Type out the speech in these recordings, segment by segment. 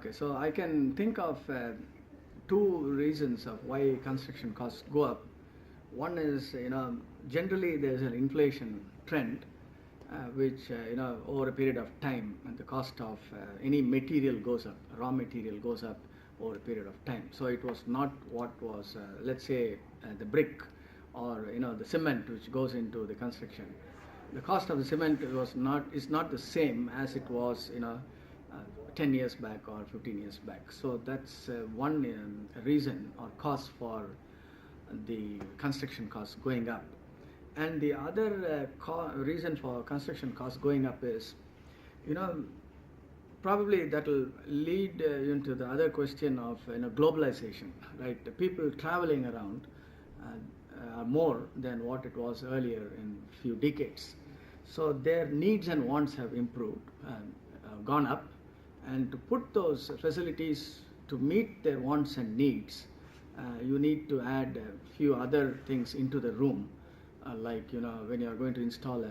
Okay, so I can think of two reasons of why construction costs go up. One is, generally there's an inflation trend, which, over a period of time, and the cost of any material goes up, raw material goes up over a period of time. So it was not what was, let's say, the brick or, the cement which goes into the construction. The cost of the cement is not the same as it was, 10 years back or 15 years back. So that's one reason or cause for the construction costs going up. And the other reason for construction costs going up is, probably that will lead into the other question of globalization, right? The people traveling around are more than what it was earlier in few decades. So their needs and wants have improved, gone up, and to put those facilities to meet their wants and needs, you need to add a few other things into the room, like when you are going to install a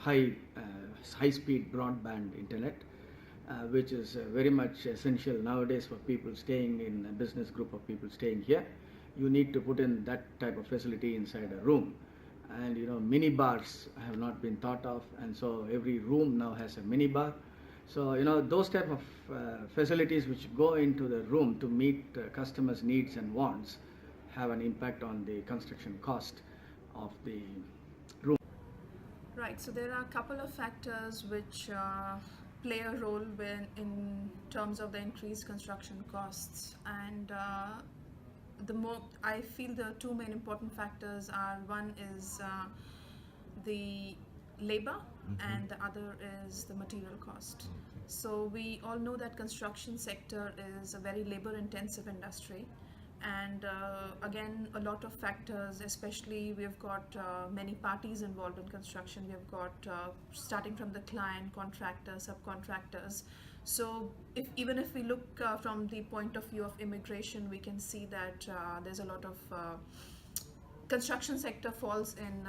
high-speed broadband internet, which is very much essential nowadays for people staying in a business group of people staying here. You need to put in that type of facility inside a room. And mini bars have not been thought of, and so every room now has a mini bar. So those type of facilities which go into the room to meet customers' needs and wants have an impact on the construction cost of the room. Right, so there are a couple of factors which play a role in terms of the increased construction costs, and I feel the two main important factors are, one is the labor, and the other is the material cost. So we all know that construction sector is a very labor intensive industry, and again, a lot of factors, especially we've got many parties involved in construction. We've got starting from the client, contractors, subcontractors. So even if we look from the point of view of immigration, we can see that there's a lot of construction sector falls in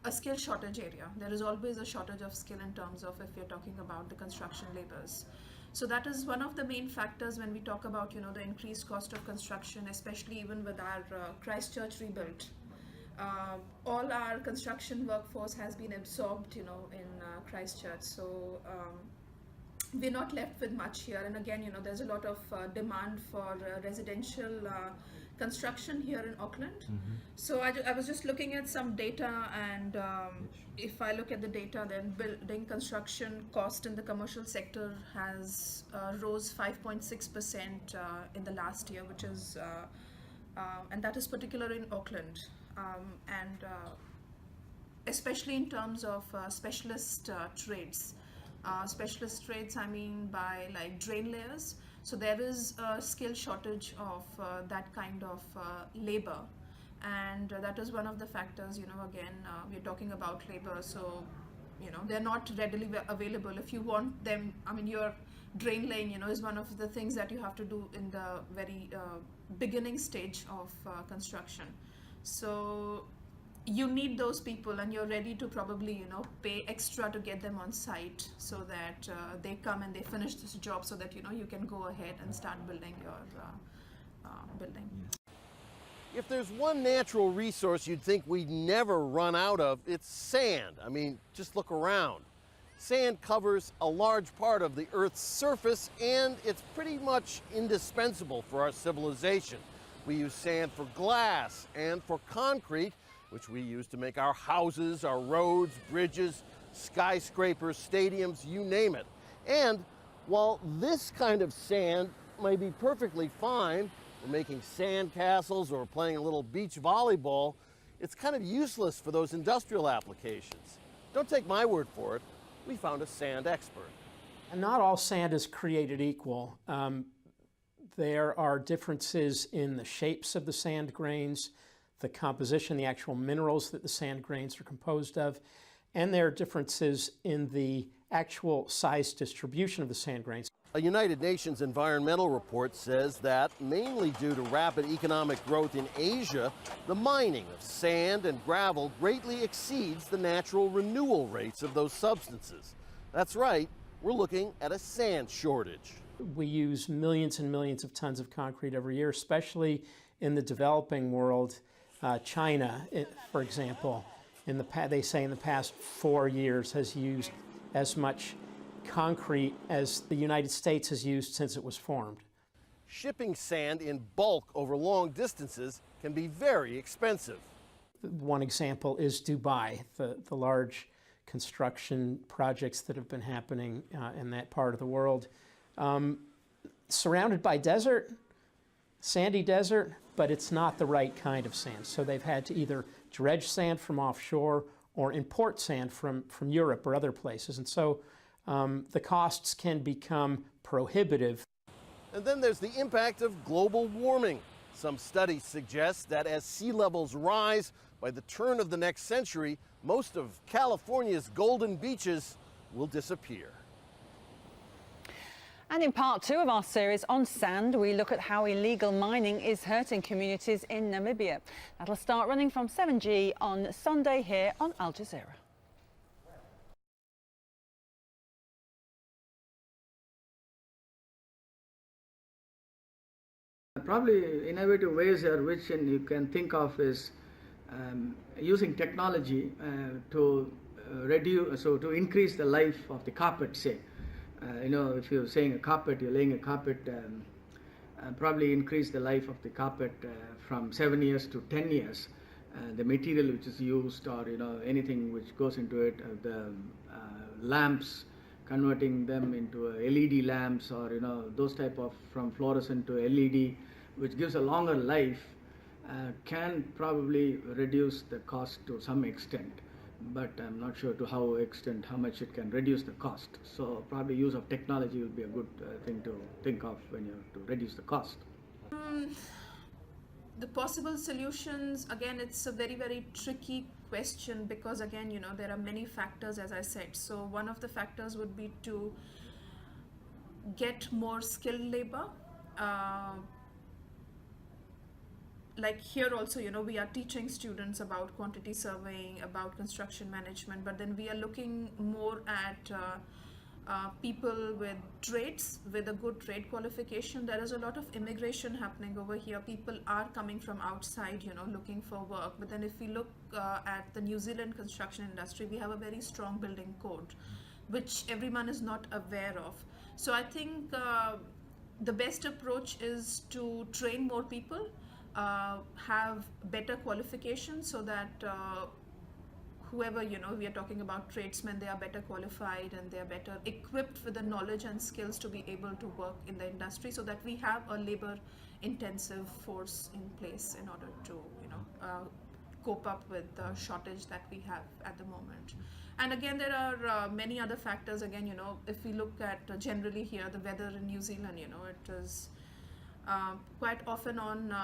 a skill shortage area. There is always a shortage of skill in terms of if you're talking about the construction labors. So that is one of the main factors when we talk about the increased cost of construction, especially even with our Christchurch rebuild. All our construction workforce has been absorbed in Christchurch. So we're not left with much here, and again there's a lot of demand for residential construction here in Auckland. So I was just looking at some data, and if I look at the data, then building construction cost in the commercial sector has rose 5.6% in the last year, which is and that is particular in Auckland, and especially in terms of specialist trades. Specialist trades, I mean by like drain layers. So there is a skill shortage of that kind of labor, and that is one of the factors. Again, we're talking about labor, so they're not readily available. If you want them, I mean, your drain laying is one of the things that you have to do in the very beginning stage of construction. So you need those people, and you're ready to probably pay extra to get them on site, so that they come and they finish this job, so that you can go ahead and start building your building. If there's one natural resource you'd think we'd never run out of, it's sand. I mean, just look around. Sand covers a large part of the Earth's surface, and it's pretty much indispensable for our civilization. We use sand for glass and for concrete, which we use to make our houses, our roads, bridges, skyscrapers, stadiums, you name it. And while this kind of sand may be perfectly fine for making sand castles or playing a little beach volleyball, it's kind of useless for those industrial applications. Don't take my word for it. We found a sand expert. And not all sand is created equal. There are differences in the shapes of the sand grains, the composition, the actual minerals that the sand grains are composed of, and there are differences in the actual size distribution of the sand grains. A United Nations environmental report says that, mainly due to rapid economic growth in Asia, the mining of sand and gravel greatly exceeds the natural renewal rates of those substances. That's right, we're looking at a sand shortage. We use millions and millions of tons of concrete every year, especially in the developing world. China, for example, they say in the past 4 years has used as much concrete as the United States has used since it was formed. Shipping sand in bulk over long distances can be very expensive. One example is Dubai, the large construction projects that have been happening in that part of the world. Surrounded by desert, sandy desert, but it's not the right kind of sand. So they've had to either dredge sand from offshore or import sand from Europe or other places. And so the costs can become prohibitive. And then there's the impact of global warming. Some studies suggest that as sea levels rise, by the turn of the next century, most of California's golden beaches will disappear. And in part 2 of our series on sand, we look at how illegal mining is hurting communities in Namibia. That'll start running from 7G on Sunday here on Al Jazeera. Probably innovative ways here which you can think of is using technology to to increase the life of the carpet, say. If you're saying a carpet, you're laying a carpet, probably increase the life of the carpet from 7 years to 10 years. The material which is used, or anything which goes into it, the lamps, converting them into LED lamps, or those type of, from fluorescent to LED, which gives a longer life, can probably reduce the cost to some extent, but I'm not sure to how much it can reduce the cost. So probably use of technology will be a good thing to think of when you have to reduce the cost. The possible solutions, again, it's a very, very tricky question, because again, there are many factors, as I said. So one of the factors would be to get more skilled labor. Like here also, we are teaching students about quantity surveying, about construction management, but then we are looking more at people with trades, with a good trade qualification. There is a lot of immigration happening over here. People are coming from outside, looking for work. But then if we look at the New Zealand construction industry, we have a very strong building code, which everyone is not aware of. So I think the best approach is to train more people, have better qualifications, so that whoever, we are talking about tradesmen, they are better qualified and they are better equipped with the knowledge and skills to be able to work in the industry, so that we have a labor intensive force in place in order to cope up with the shortage that we have at the moment. And again, there are many other factors. Again, if we look at generally here, the weather in New Zealand, it is quite often on,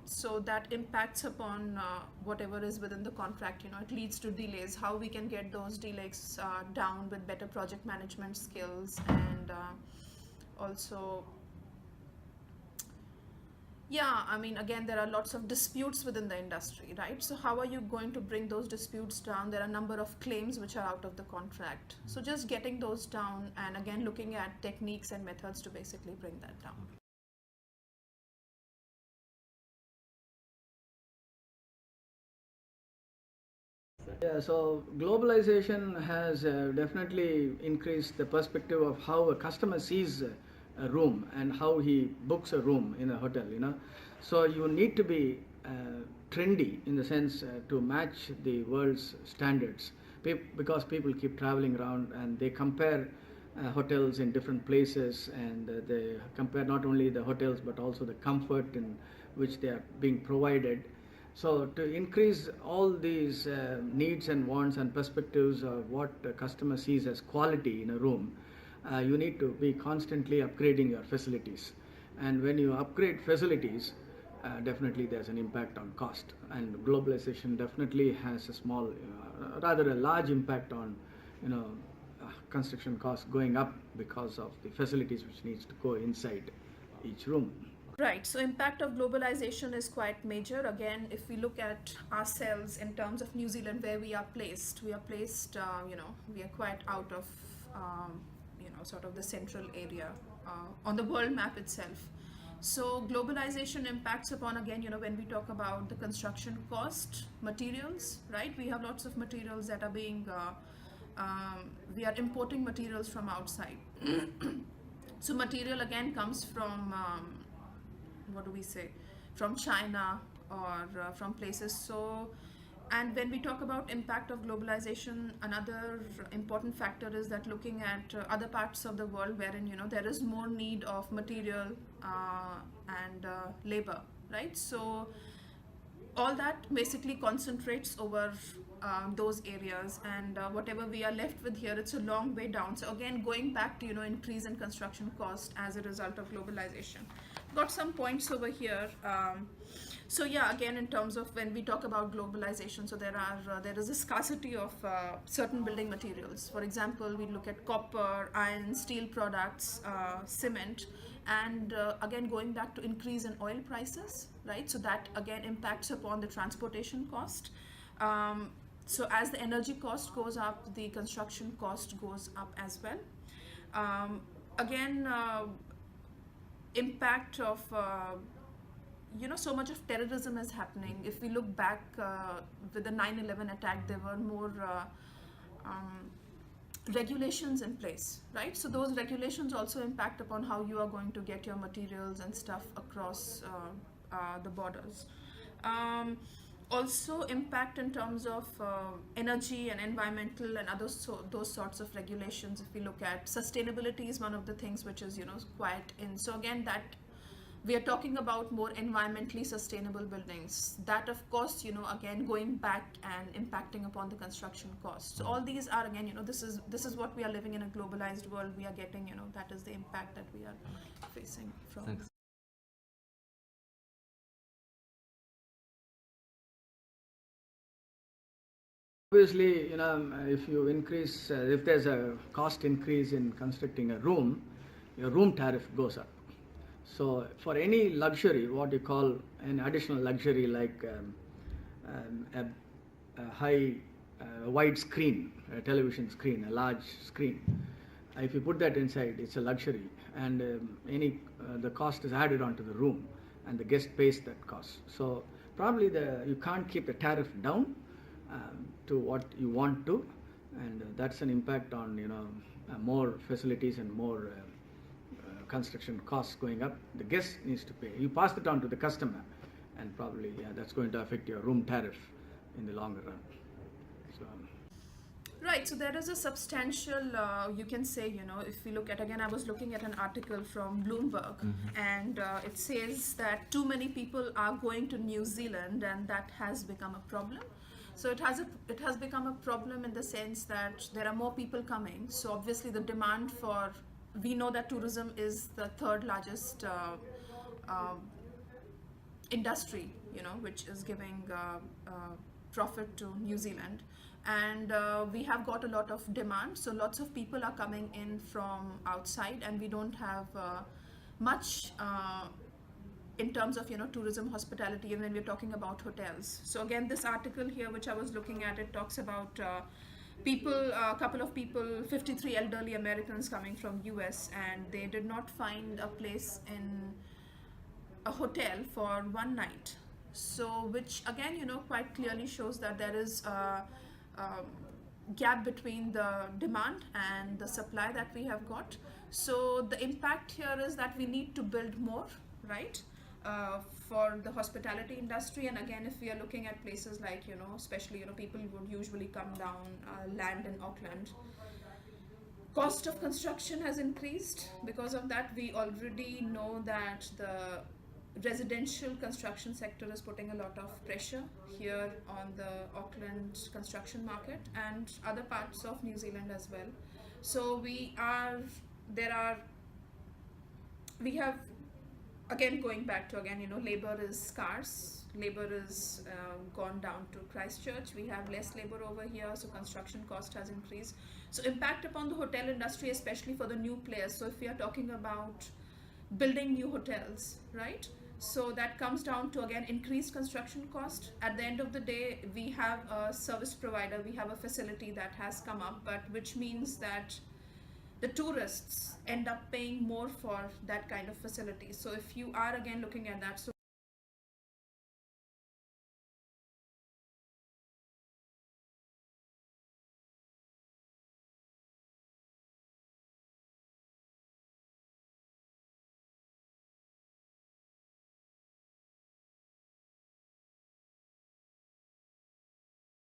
so that impacts upon whatever is within the contract. It leads to delays. How we can get those delays down with better project management skills, and also, yeah, I mean, again, there are lots of disputes within the industry, right? So how are you going to bring those disputes down? There are a number of claims which are out of the contract. So just getting those down, and again, looking at techniques and methods to basically bring that down. Yeah, so globalization has definitely increased the perspective of how a customer sees a room and how he books a room in a hotel, So you need to be trendy in the sense to match the world's standards, because people keep traveling around and they compare hotels in different places, and they compare not only the hotels but also the comfort in which they are being provided. So to increase all these needs and wants and perspectives of what a customer sees as quality in a room, you need to be constantly upgrading your facilities. And when you upgrade facilities, definitely there's an impact on cost. And globalization definitely has a small, rather a large impact on, construction costs going up because of the facilities which needs to go inside each room. Right, so impact of globalization is quite major. Again, if we look at ourselves in terms of New Zealand, where we are placed, we are quite out of, sort of the central area on the world map itself. So globalization impacts upon, again, when we talk about the construction cost, materials, right? We have lots of materials that are being, we are importing materials from outside. So material again comes from, what do we say, from China or from places. So, and when we talk about impact of globalization, another important factor is that looking at other parts of the world wherein there is more need of material and labor, right? So all that basically concentrates over those areas, and whatever we are left with here, it's a long way down. So again, going back to increase in construction cost as a result of globalization. Got some points over here. So yeah, again, in terms of when we talk about globalization, so there is a scarcity of certain building materials. For example, we look at copper, iron, steel products, cement, and again, going back to increase in oil prices, right? So that again impacts upon the transportation cost. So as the energy cost goes up, the construction cost goes up as well. Again, impact of so much of terrorism is happening. If we look back with the 9/11 attack, there were more regulations in place, right? So those regulations also impact upon how you are going to get your materials and stuff across the borders. Also impact in terms of energy and environmental and other those sorts of regulations. If we look at sustainability is one of the things which is quite in. So again, that we are talking about more environmentally sustainable buildings. That of course, again going back and impacting upon the construction costs. So all these are again, this is what we are living in a globalized world. We are getting, that is the impact that we are facing from. Thanks. Obviously, if you increase, if there's a cost increase in constructing a room, your room tariff goes up. So for any luxury, what you call an additional luxury like a high wide screen, a television screen, a large screen, if you put that inside, it's a luxury, and the cost is added onto the room, and the guest pays that cost. So probably you can't keep the tariff down to what you want to, and that's an impact on more facilities and more construction costs going up. The guest needs to pay. You pass it on to the customer, and probably that's going to affect your room tariff in the longer run. So, right, so there is a substantial, you can say, if we look at, again, I was looking at an article from Bloomberg, and it says that too many people are going to New Zealand, and that has become a problem. So it has become a problem in the sense that there are more people coming. So obviously the demand for, we know that tourism is the third largest industry, which is giving profit to New Zealand. And we have got a lot of demand. So lots of people are coming in from outside, and we don't have much in terms of tourism, hospitality, even when we're talking about hotels. So again, this article here which I was looking at, it talks about a couple of people, 53 elderly Americans coming from US, and they did not find a place in a hotel for one night. So which again quite clearly shows that there is a gap between the demand and the supply that we have got. So the impact here is that we need to build more, right, for the hospitality industry. And again, if we are looking at places like especially people would usually come down, land in Auckland, cost of construction has increased. Because of that, we already know that the residential construction sector is putting a lot of pressure here on the Auckland construction market and other parts of New Zealand as well. So we have, again, going back to labor is scarce. Labor is gone down to Christchurch. We have less labor over here, so construction cost has increased. So impact upon the hotel industry, especially for the new players. So if we are talking about building new hotels, right? So that comes down to, again, increased construction cost. At the end of the day, we have a service provider, we have a facility that has come up, but which means that the tourists end up paying more for that kind of facility. So if you are again looking at that, so